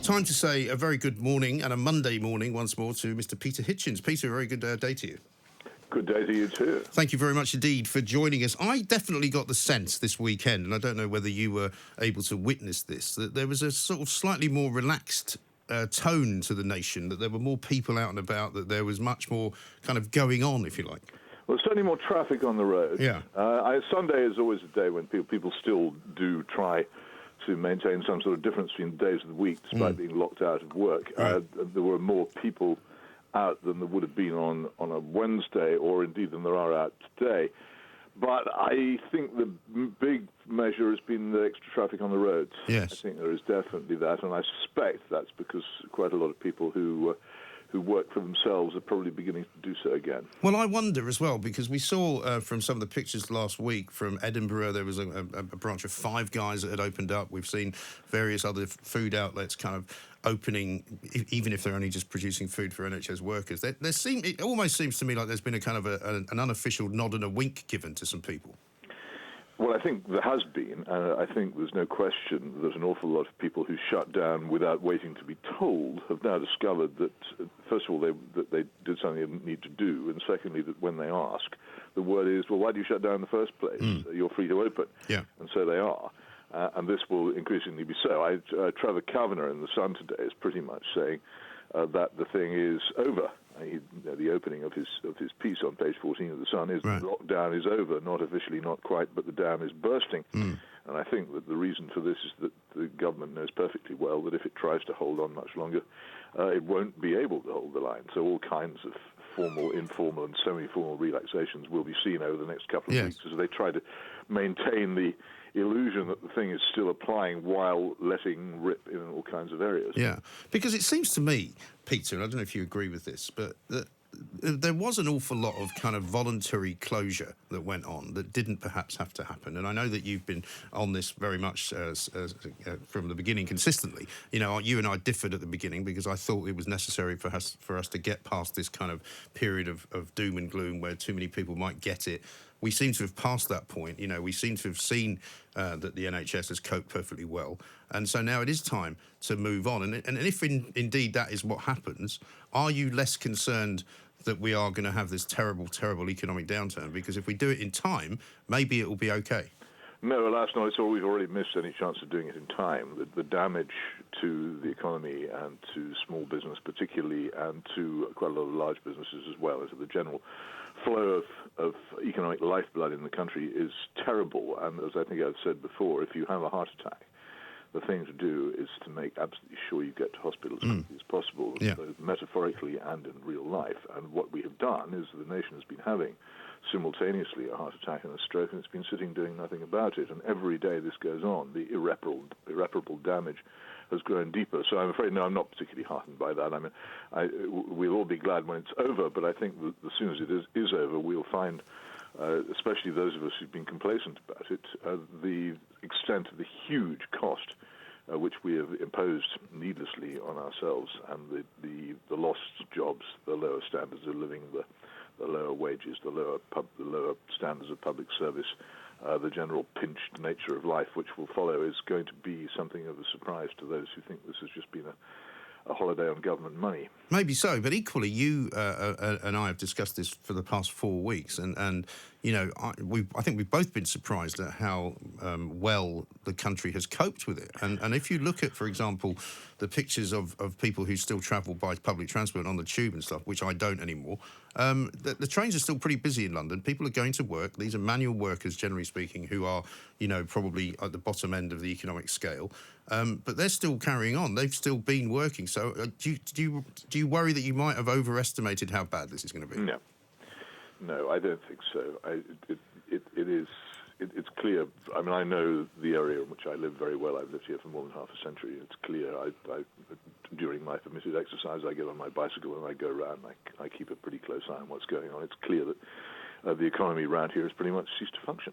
Time to say a very good morning and a Monday morning once more to Mr. Peter Hitchens. Peter, a very good day to you. Good day to you too. Thank you very much indeed for joining us. I definitely got the sense this weekend, and I don't know whether you were able to witness this, that there was a sort of slightly more relaxed tone to the nation, that there were more people out and about, that there was much more kind of going on, if you like. Well, certainly more traffic on the road. Yeah. Sunday is always a day when people still do try to maintain some sort of difference between days of the week, despite being locked out of work. Right. There were more people out than there would have been on a Wednesday, or indeed than there are out today. But I think the big measure has been the extra traffic on the roads. Yes. I think there is definitely that, and I suspect that's because quite a lot of people who work for themselves are probably beginning to do so again. Well, I wonder as well, because we saw from some of the pictures last week from Edinburgh, there was a branch of Five Guys that had opened up. We've seen various other food outlets kind of opening, even if they're only just producing food for NHS workers. It almost seems to me like there's been a kind of an unofficial nod and a wink given to some people. Well, I think there has been, and I think there's no question that an awful lot of people who shut down without waiting to be told have now discovered that, first of all, that they did something they didn't need to do, and secondly, that when they ask, the word is, well, why do you shut down in the first place? You're free to open. Yeah. And so they are. And this will increasingly be so. Trevor Kavanagh in The Sun today is pretty much saying that the thing is over. The opening of his piece on page 14 of The Sun is right. The lockdown is over, not officially, not quite, but the dam is bursting. And I think that the reason for this is that the government knows perfectly well that if it tries to hold on much longer, it won't be able to hold the line. So all kinds of formal, informal and semi-formal relaxations will be seen over the next couple of weeks as they try to maintain the illusion that the thing is still applying while letting rip in all kinds of areas. Yeah, because it seems to me, Peter, and I don't know if you agree with this, but there was an awful lot of kind of voluntary closure that went on that didn't perhaps have to happen. And I know that you've been on this very much from the beginning consistently. You know, you and I differed at the beginning because I thought it was necessary for us to get past this kind of period of doom and gloom where too many people might get it. We seem to have passed that point. You know, we seem to have seen that the NHS has coped perfectly well. And so now it is time to move on. And if indeed that is what happens, are you less concerned that we are going to have this terrible, terrible economic downturn? Because if we do it in time, maybe it will be okay. No, alas, no, we've already missed any chance of doing it in time. The damage to the economy and to small business particularly, and to quite a lot of large businesses as well, as the general flow of economic lifeblood in the country is terrible. And as I think I've said before, if you have a heart attack, the thing to do is to make absolutely sure you get to hospital as quickly as possible, both metaphorically and in real life. And what we have done is the nation has been having simultaneously a heart attack and a stroke, and it's been sitting doing nothing about it. And every day this goes on, the irreparable damage has grown deeper. So I'm afraid, no, I'm not particularly heartened by that. I mean, we'll all be glad when it's over, but I think that as soon as it is over, we'll find, especially those of us who've been complacent about it, the extent of the huge cost which we have imposed needlessly on ourselves, and the lost jobs, the lower standards of living, the lower wages, the lower standards of public service, the general pinched nature of life which will follow is going to be something of a surprise to those who think this has just been a holiday on government money. Maybe so, but equally, you and I have discussed this for the past 4 weeks, and you know, I think we've both been surprised at how well the country has coped with it. And if you look at, for example, the pictures of people who still travel by public transport on the tube and stuff, which I don't anymore, the trains are still pretty busy in London. People are going to work. These are manual workers, generally speaking, who are, you know, probably at the bottom end of the economic scale. But they're still carrying on. They've still been working. So do you worry that you might have overestimated how bad this is going to be? No, I don't think so. It's clear. I mean, I know the area in which I live very well. I've lived here for more than half a century. It's clear. During my permitted exercise, I get on my bicycle and I go around. I keep a pretty close eye on what's going on. It's clear that the economy around here has pretty much ceased to function.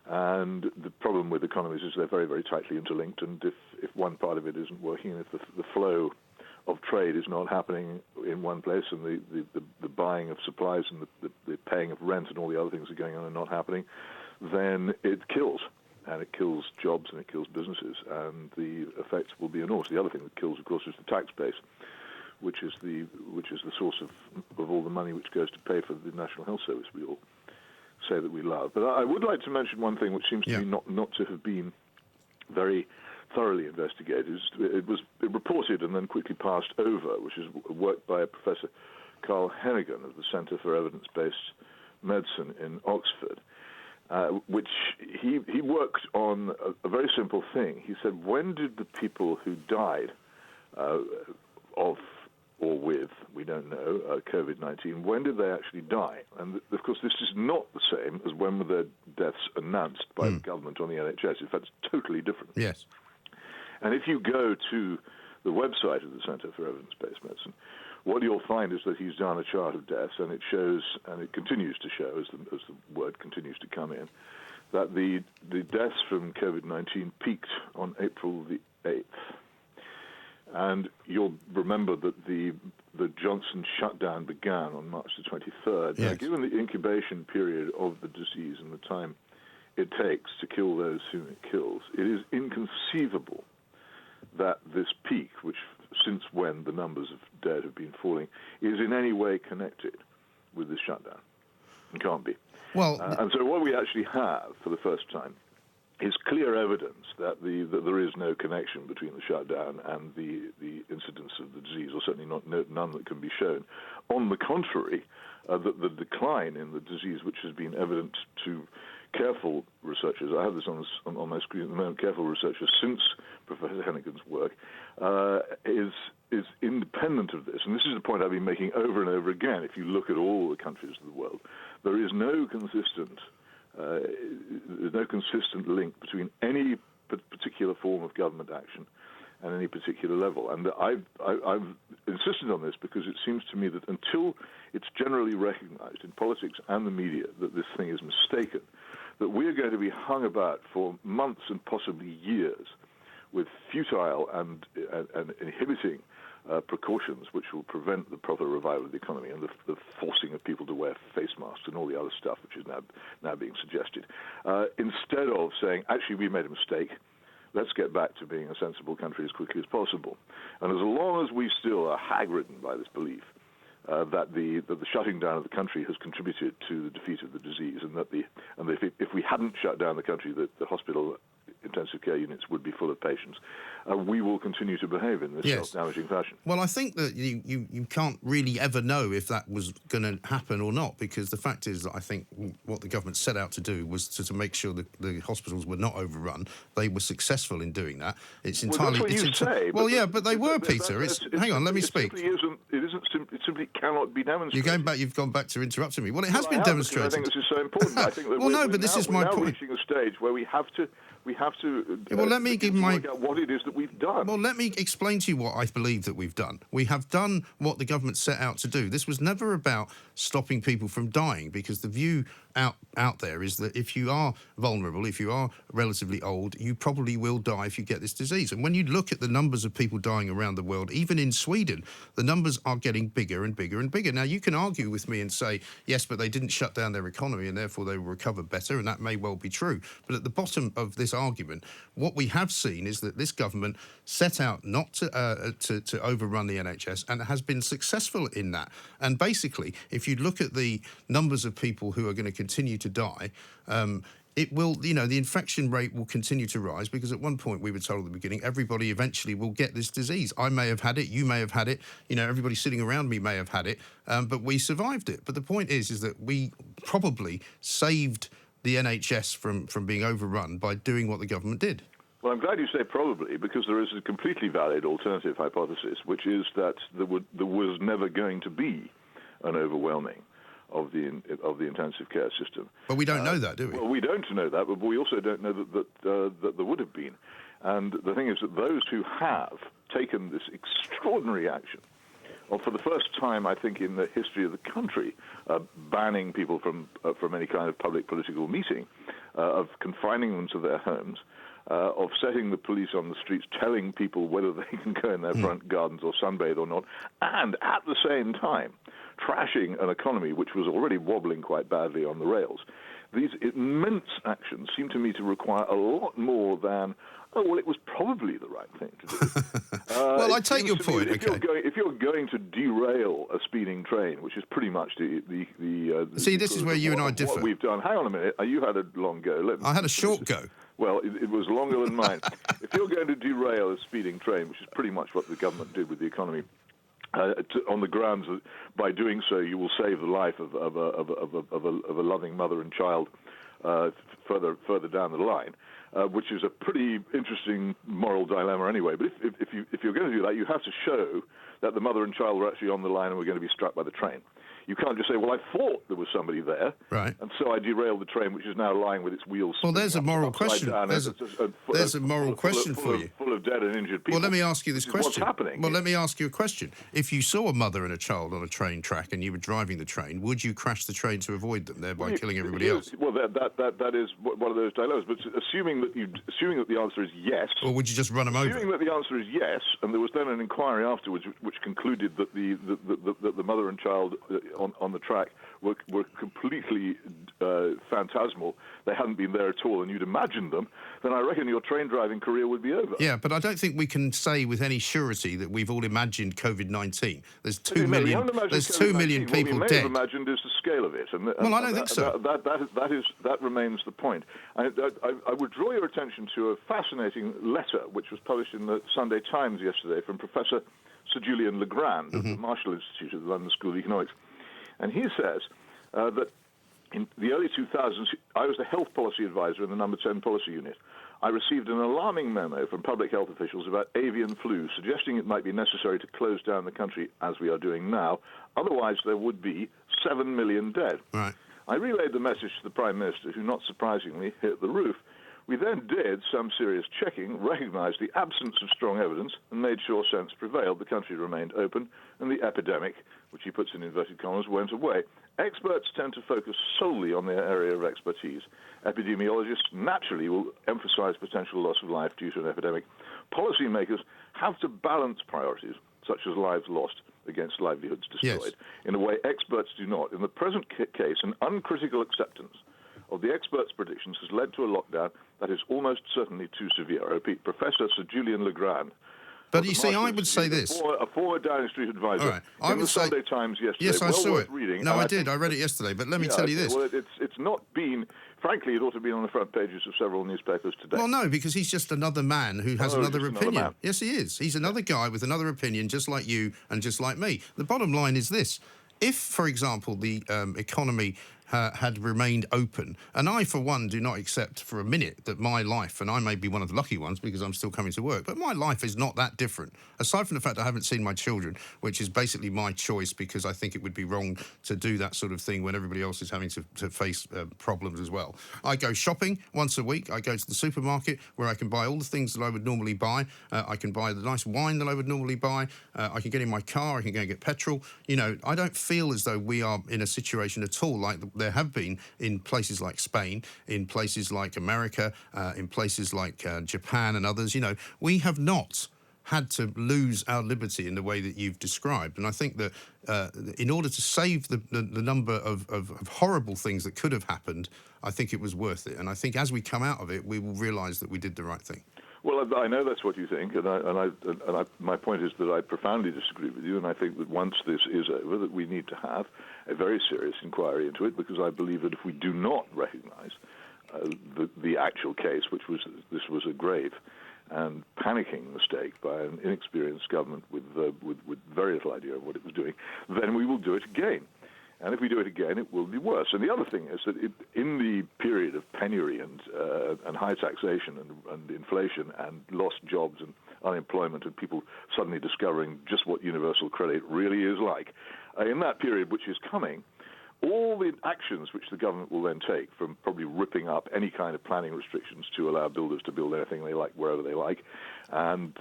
And the problem with economies is they're very, very tightly interlinked. And if one part of it isn't working, and if the flow of trade is not happening in one place, and the buying of supplies and the paying of rent and all the other things that are going on are not happening, then it kills. and it kills jobs and it kills businesses, and the effects will be enormous. The other thing that kills, of course, is the tax base, which is the source of all the money which goes to pay for the National Health Service we all say that we love. But I would like to mention one thing which seems to me not to have been very thoroughly investigated. It reported and then quickly passed over, which is work by Professor Carl Hennigan of the Centre for Evidence-Based Medicine in Oxford, which he worked on a very simple thing. He said, when did the people who died of or with, we don't know, COVID-19, when did they actually die? And, of course, this is not the same as when were their deaths announced by the government on the NHS. In fact, it's totally different. Yes. And if you go to the website of the Centre for Evidence-Based Medicine, what you'll find is that he's done a chart of deaths, and it shows, and it continues to show, as the word continues to come in, that the deaths from COVID-19 peaked on April the 8th. And you'll remember that the Johnson shutdown began on March the 23rd. Yes. Now, given the incubation period of the disease and the time it takes to kill those whom it kills, it is inconceivable that this peak, which since when the numbers of dead have been falling, is in any way connected with this shutdown. It can't be. Well, and so what we actually have for the first time is clear evidence that there is no connection between the shutdown and the incidence of the disease, or certainly none that can be shown. On the contrary, the decline in the disease, which has been evident to careful researchers, I have this on my screen at the moment, careful researchers since Professor Hennigan's work, is independent of this. And this is the point I've been making over and over again. If you look at all the countries of the world, there is no consistent link between any particular form of government action and any particular level. And I've insisted on this because it seems to me that until it's generally recognized in politics and the media that this thing is mistaken, that we're going to be hung about for months and possibly years with futile and inhibiting precautions which will prevent the proper revival of the economy and the forcing of people to wear face masks and all the other stuff which is now being suggested. Instead of saying, actually, we made a mistake, let's get back to being a sensible country as quickly as possible. And as long as we still are hag-ridden by this belief that the shutting down of the country has contributed to the defeat of the disease, and that if we hadn't shut down the country, that the hospital intensive care units would be full of patients, we will continue to behave in this self-damaging fashion. Well, I think that you can't really ever know if that was going to happen or not, because the fact is that I think what the government set out to do was to make sure that the hospitals were not overrun. They were successful in doing that. It's entirely... Well, that's what you say. Well, yeah, but they were, Peter. Hang on, let me speak. It simply cannot be demonstrated. You've gone back to interrupting me. Well, it has been demonstrated. I think this is so important. I think that well, no, but this is my point. We're now reaching a stage where we have to work out what it is that we've done. Well, let me explain to you what I believe that we've done. We have done what the government set out to do. This was never about stopping people from dying, because the view out there is that if you are vulnerable, if you are relatively old, you probably will die if you get this disease. And when you look at the numbers of people dying around the world, even in Sweden, the numbers are getting bigger and bigger and bigger. Now, you can argue with me and say, yes, but they didn't shut down their economy and therefore they will recover better, and that may well be true. But at the bottom of this argument, what we have seen is that this government set out not to overrun the NHS, and has been successful in that. And basically, if you look at the numbers of people who are going to continue to die, it will, the infection rate will continue to rise, because at one point we were told at the beginning, everybody eventually will get this disease. I may have had it, you may have had it, everybody sitting around me may have had it, but we survived it. But the point is that we probably saved the NHS from being overrun by doing what the government did. Well, I'm glad you say probably, because there is a completely valid alternative hypothesis, which is that there was never going to be an overwhelming of the intensive care system. But we don't know that, do we? Well, we don't know that, but we also don't know that there would have been. And the thing is that those who have taken this extraordinary action, or for the first time, I think, in the history of the country, banning people from any kind of public political meeting, of confining them to their homes, of setting the police on the streets, telling people whether they can go in their front gardens or sunbathe or not, and at the same time trashing an economy which was already wobbling quite badly on the rails. these immense actions seem to me to require a lot more than, oh, well, it was probably the right thing to do. Well, I take your point. If you're going to derail a speeding train, which is pretty much the See, this is where you and I differ. What we've done. Hang on a minute. You had a long go. I had a short go. Well, it was longer than mine. If you're going to derail a speeding train, which is pretty much what the government did with the economy, on the grounds that by doing so you will save the life of a loving mother and child further down the line, which is a pretty interesting moral dilemma anyway. But if you're going to do that, you have to show that the mother and child were actually on the line and were going to be struck by the train. You can't just say, well, I thought there was somebody there, right, and so I derailed the train, which is now lying with its wheels. Well, there's a moral question. There's a moral question for you. Full of dead and injured people. Well, let me ask you this question. What's happening? Well, let me ask you a question. If you saw a mother and a child on a train track and you were driving the train, would you crash the train to avoid them, thereby killing everybody else? Well, that is one of those dilemmas. But assuming that the answer is yes, or would you just run them over? Assuming that the answer is yes, and there was then an inquiry afterwards which concluded that the mother and child on the track were completely phantasmal, they hadn't been there at all, and you'd imagined them, then I reckon your train driving career would be over. Yeah, but I don't think we can say with any surety that we've all imagined COVID-19. There's 2 million. There's 2 million people dead. What we may have imagined is the scale of it. Well, I don't think so. That remains the point. I would draw your attention to a fascinating letter which was published in the Sunday Times yesterday from Professor Sir Julian Legrand of the Marshall Institute at the London School of Economics. And he says that in the early 2000s, I was the health policy advisor in the number 10 policy unit. I received an alarming memo from public health officials about avian flu, suggesting it might be necessary to close down the country, as we are doing now. Otherwise, there would be 7 million dead. Right. I relayed the message to the Prime Minister, who, not surprisingly, hit the roof. We then did some serious checking, recognised the absence of strong evidence, and made sure sense prevailed. The country remained open, and the epidemic, which he puts in inverted commas, went away. Experts tend to focus solely on their area of expertise. Epidemiologists naturally will emphasise potential loss of life due to an epidemic. Policymakers have to balance priorities, such as lives lost against livelihoods destroyed, in a way experts do not. In the present case, an uncritical acceptance of the experts' predictions has led to a lockdown that is almost certainly too severe. I repeat, Professor Sir Julian Legrand. But you see, I would say this. A former Downing Street advisor. All right. In the Sunday Times yesterday. Yes, I saw it. Reading, no, I did. I read it yesterday. But let me tell you this. Well, it's not been... Frankly, it ought to be on the front pages of several newspapers today. Well, no, because he's just another man who has another opinion. Yes, he is. He's another guy with another opinion, just like you and just like me. The bottom line is this. If, for example, the economy had remained open, and I, for one, do not accept for a minute that my life, and I may be one of the lucky ones because I'm still coming to work, but my life is not that different. Aside from the fact I haven't seen my children, which is basically my choice because I think it would be wrong to do that sort of thing when everybody else is having to face problems as well. I go shopping once a week. I go to the supermarket where I can buy all the things that I would normally buy. I can buy the nice wine that I would normally buy. I can get in my car. I can go and get petrol. You know, I don't feel as though we are in a situation at all like there have been in places like Spain, in places like America, in places like Japan and others. You know, we have not had to lose our liberty in the way that you've described. And I think that in order to save the number of horrible things that could have happened, I think it was worth it. And I think as we come out of it, we will realise that we did the right thing. Well, I know that's what you think, and my point is that I profoundly disagree with you, and I think that once this is over, that we need to have a very serious inquiry into it, because I believe that if we do not recognise the actual case, this was a grave and panicking mistake by an inexperienced government with very little idea of what it was doing, then we will do it again. And if we do it again, it will be worse. And the other thing is that in the period of penury and high taxation and inflation and lost jobs and unemployment and people suddenly discovering just what universal credit really is like, in that period which is coming, all the actions which the government will then take, from probably ripping up any kind of planning restrictions to allow builders to build anything they like wherever they like, and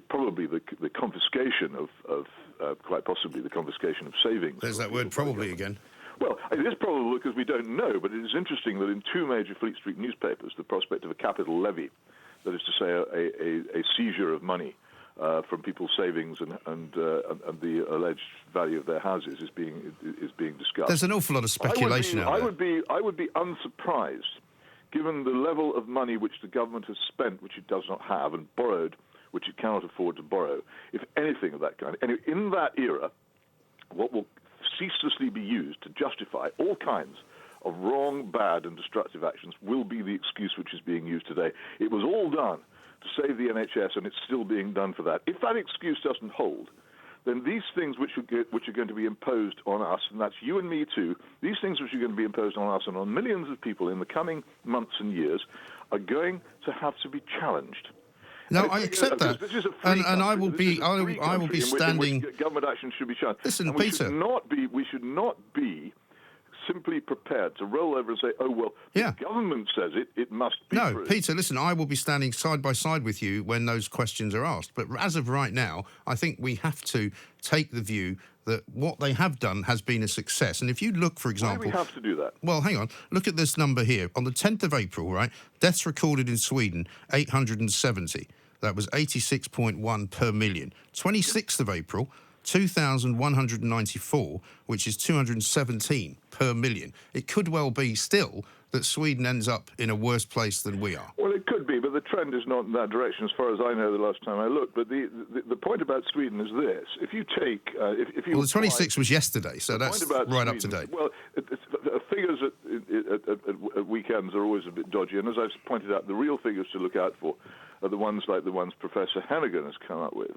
probably the confiscation of quite possibly the confiscation of savings. There's that word probably again. Well, it is probable because we don't know, but it is interesting that in two major Fleet Street newspapers, the prospect of a capital levy, that is to say a seizure of money from people's savings and the alleged value of their houses is being discussed. There's an awful lot of speculation out there. I would be unsurprised, given the level of money which the government has spent, which it does not have, and borrowed, which it cannot afford to borrow, if anything of that kind. Anyway, in that era, what will ceaselessly be used to justify all kinds of wrong, bad, and destructive actions will be the excuse which is being used today. It was all done to save the NHS, and it's still being done for that. If that excuse doesn't hold, then these things which are going to be imposed on us, and that's you and me too, these things which are going to be imposed on us and on millions of people in the coming months and years are going to have to be challenged. No, I accept that, and I will be standing. In which government action should be challenged. Listen, and Peter, we should not be simply prepared to roll over and say, "Oh well, the government says it must be." No, true. Peter, listen, I will be standing side by side with you when those questions are asked. But as of right now, I think we have to take the view that what they have done has been a success. And if you look, for example... Why do we have to do that? Well, hang on. Look at this number here. On the 10th of April, right, deaths recorded in Sweden, 870. That was 86.1 per million. 26th of April, 2,194, which is 217 per million. It could well be still that Sweden ends up in a worse place than we are. Well, it could be, but the trend is not in that direction as far as I know the last time I looked. But the point about Sweden is this. If you take... if you well, the 26th was yesterday, so that's right up to date. Well, figures at weekends are always a bit dodgy, and as I've pointed out, the real figures to look out for are the ones like the ones Professor Hannigan has come up with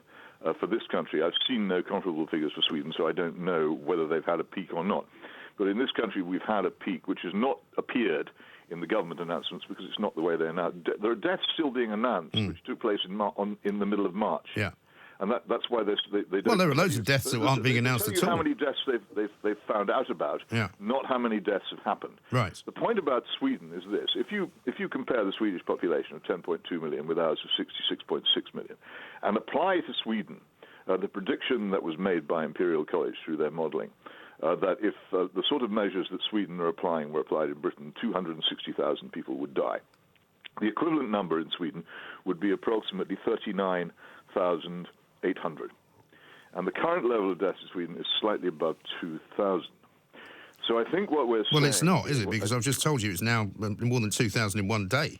for this country. I've seen no comparable figures for Sweden, so I don't know whether they've had a peak or not. But in this country, we've had a peak, which has not appeared in the government announcements because it's not the way they announce. There are deaths still being announced, which took place in the middle of March. Yeah. And that's why they don't... Well, there are loads of deaths that aren't being announced at all. How many deaths they've found out about, not how many deaths have happened. Right. The point about Sweden is this. If you compare the Swedish population of 10.2 million with ours of 66.6 million, and apply to Sweden the prediction that was made by Imperial College through their modelling, that if the sort of measures that Sweden are applying were applied in Britain, 260,000 people would die. The equivalent number in Sweden would be approximately 39,800. And the current level of deaths in Sweden is slightly above 2,000. So I think what we're saying... Well, it's not, is it? Because I've just told you it's now more than 2,000 in one day.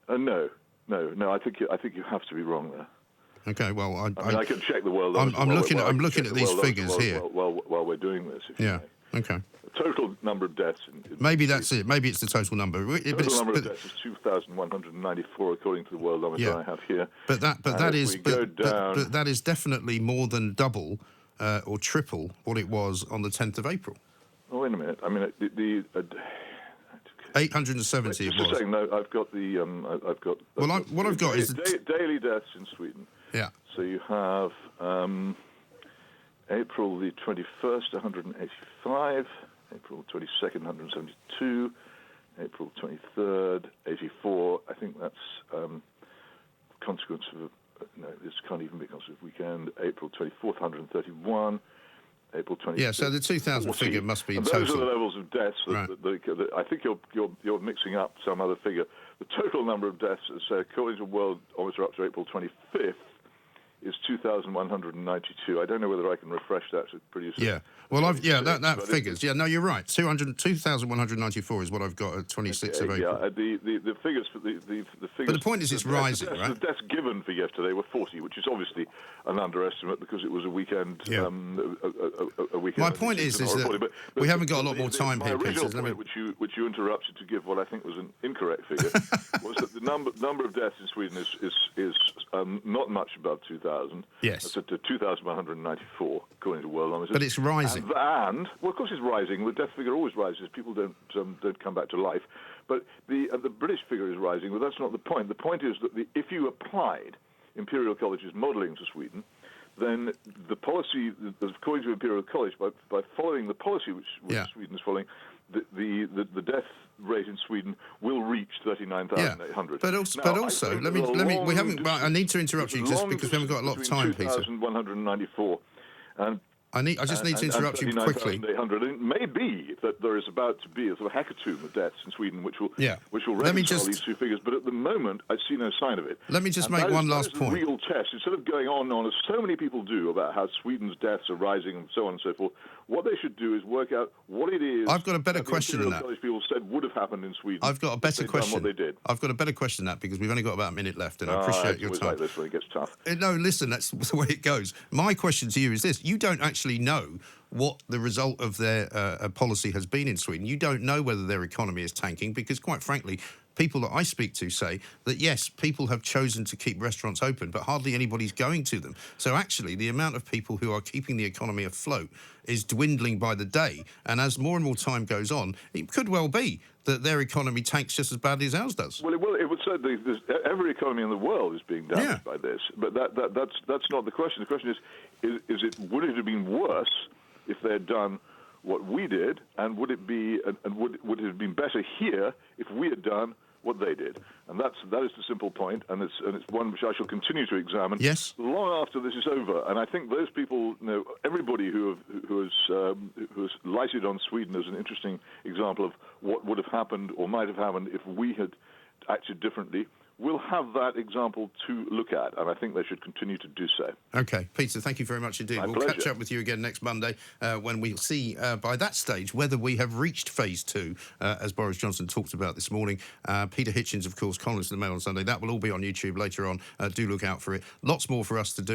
No. I think you have to be wrong there. Okay, well, I can check the world. I'm looking at these figures here while we're doing this. If you may. Okay. The total number of deaths. Maybe that's it. Maybe it's the total number. The total number of deaths is 2,194 according to the worldometer I have here. But that is definitely more than double or triple what it was on the 10th of April. Oh, wait a minute. I mean, 870 it was. Just saying, no, I've got the... what I've got is... daily deaths in Sweden. Yeah. So you have April the 21st, 185, April 22nd, 172, April 23rd, 84. I think that's consequence of... no, this can't even be a consequence of weekend. April 24th, 131. April 20th. Yeah, so the 2,000 figure must be in total. Those are the levels of deaths. Right. I think you're mixing up some other figure. The total number of deaths, according to Worldometer up to April 25th, is 2,192. I don't know whether I can refresh that to produce. Yeah, well, that figures. Yeah, no, you're right. 2,194 is what I've got at 26th of April. Yeah, the figures for the figures. But the point is, it's rising, right? The deaths given for yesterday were 40, which is obviously an underestimate because it was a weekend. Yeah. A weekend. My point is that we haven't got a lot more time here, Peter. My original point, which you interrupted to give what I think was an incorrect figure, was that the number of deaths in Sweden is not much above 2,000. Yes. That's at 2,194, according to Worldometer. But it's rising. And well, of course, it's rising. The death figure always rises. People don't come back to life. But the British figure is rising. But that's not the point. The point is that if you applied Imperial College's modelling to Sweden, then the policy, according to Imperial College, by following the policy which Sweden is following, the death rate in Sweden will reach 39,800. But also, let me. I need to interrupt you just because we haven't got a lot of time, Peter. 2,194 and I just need to interrupt you quickly. 39,800. And it may be that there is about to be a sort of hecatomb of deaths in Sweden, which will Let me reconcile these two figures. But at the moment, I see no sign of it. Let me just make one last point. That is the real test. Instead of going on as so many people do about how Sweden's deaths are rising and so on and so forth, what they should do is work out what it is. I've got a better question than that. People said would have happened in Sweden. I've got a better question. What they did. I've got a better question than that because we've only got about a minute left, and I appreciate your time. Like this when it gets tough. No, listen, that's the way it goes. My question to you is this: you don't actually know what the result of their policy has been in Sweden. You don't know whether their economy is tanking because, quite frankly, people that I speak to say that, yes, people have chosen to keep restaurants open, but hardly anybody's going to them. So actually, the amount of people who are keeping the economy afloat is dwindling by the day. And as more and more time goes on, it could well be that their economy tanks just as badly as ours does. Well, it would certainly. Every economy in the world is being damaged by this. But that's not the question. The question is would it have been worse if they had done what we did, and would it have been better here if we had done what they did? And that is the simple point, and it's one which I shall continue to examine long after this is over. And I think those people, everybody who has lighted on Sweden as an interesting example of what would have happened or might have happened if we had acted differently, we'll have that example to look at, and I think they should continue to do so. OK, Peter, thank you very much indeed. We'll catch up with you again next Monday when we'll see by that stage whether we have reached phase 2, as Boris Johnson talked about this morning. Peter Hitchens, of course, columnist in the Mail on Sunday. That will all be on YouTube later on. Do look out for it. Lots more for us to do.